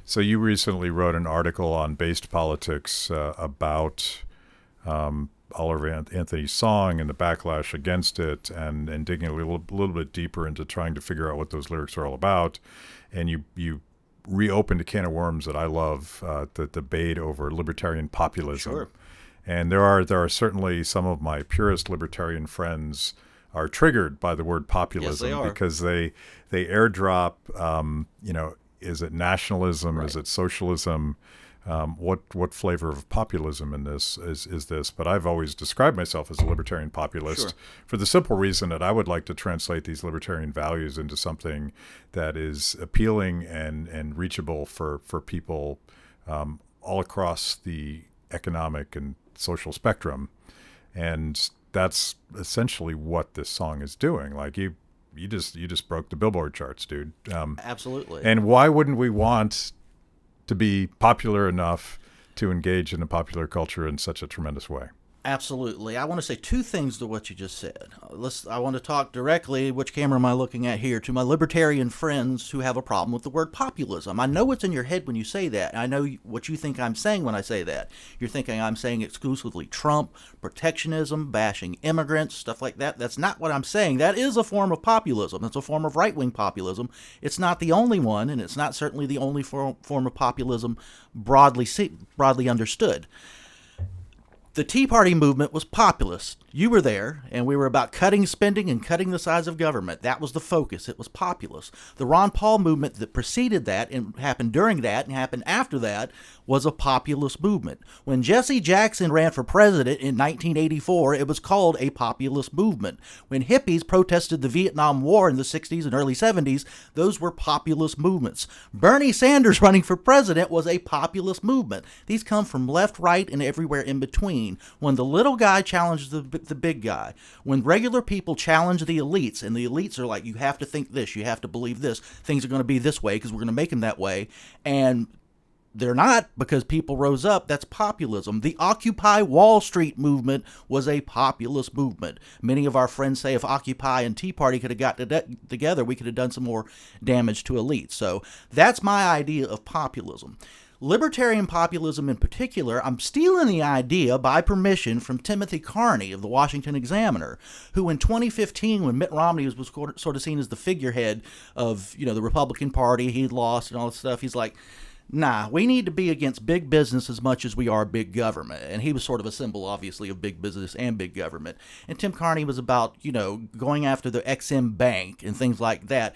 So you recently wrote an article on based politics about Oliver Anthony's song and the backlash against it, and digging a little bit deeper into trying to figure out what those lyrics are all about. And you reopened a can of worms that I love, the debate over libertarian populism. Sure. And there are certainly some of my purist libertarian friends are triggered by the word populism. Yes, they are. Because they airdrop, is it nationalism? Right. Is it socialism? What flavor of populism in this is this? But I've always described myself as a libertarian populist, Sure. for the simple reason that I would like to translate these libertarian values into something that is appealing and reachable for people all across the economic and social spectrum. And that's essentially what this song is doing. Like you just broke the Billboard charts, dude. Absolutely. And why wouldn't we want to be popular enough to engage in the popular culture in such a tremendous way? Absolutely. I want to say two things to what you just said. I want to talk directly, which camera am I looking at here, to my libertarian friends who have a problem with the word populism. I know what's in your head when you say that. I know what you think I'm saying when I say that. You're thinking I'm saying exclusively Trump, protectionism, bashing immigrants, stuff like that. That's not what I'm saying. That is a form of populism. It's a form of right-wing populism. It's not the only one, and it's not certainly the only form of populism broadly understood. The Tea Party movement was populist. You were there, and we were about cutting spending and cutting the size of government. That was the focus. It was populist. The Ron Paul movement that preceded that and happened during that and happened after that was a populist movement. When Jesse Jackson ran for president in 1984, it was called a populist movement. When hippies protested the Vietnam War in the 60s and early 70s, those were populist movements. Bernie Sanders running for president was a populist movement. These come from left, right, and everywhere in between. When the little guy challenges the big guy, when regular people challenge the elites, and the elites are like, you have to think this, you have to believe this, things are going to be this way because we're going to make them that way, and they're not because people rose up. That's populism. The Occupy Wall Street movement was a populist movement. Many of our friends say if Occupy and Tea Party could have got together, we could have done some more damage to elites. So that's my idea of populism. Libertarian populism in particular, I'm stealing the idea by permission from Timothy Carney of the Washington Examiner, who in 2015, when Mitt Romney was sort of seen as the figurehead of, the Republican Party, he'd lost and all this stuff, he's like, nah, we need to be against big business as much as we are big government. And he was sort of a symbol, obviously, of big business and big government. And Tim Carney was about, going after the XM Bank and things like that,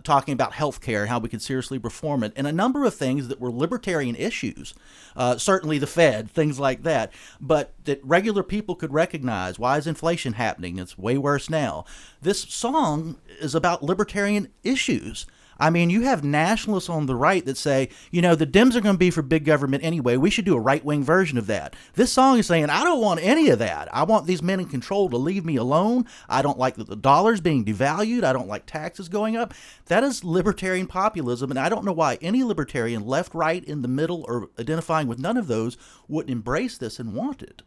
talking about healthcare and how we could seriously reform it, and a number of things that were libertarian issues, certainly the Fed, things like that, but that regular people could recognize. Why is inflation happening? It's way worse now. This song is about libertarian issues. I mean, you have nationalists on the right that say, the Dems are going to be for big government anyway. We should do a right-wing version of that. This song is saying, I don't want any of that. I want these men in control to leave me alone. I don't like the dollar's being devalued. I don't like taxes going up. That is libertarian populism, and I don't know why any libertarian, left, right, in the middle, or identifying with none of those, wouldn't embrace this and want it.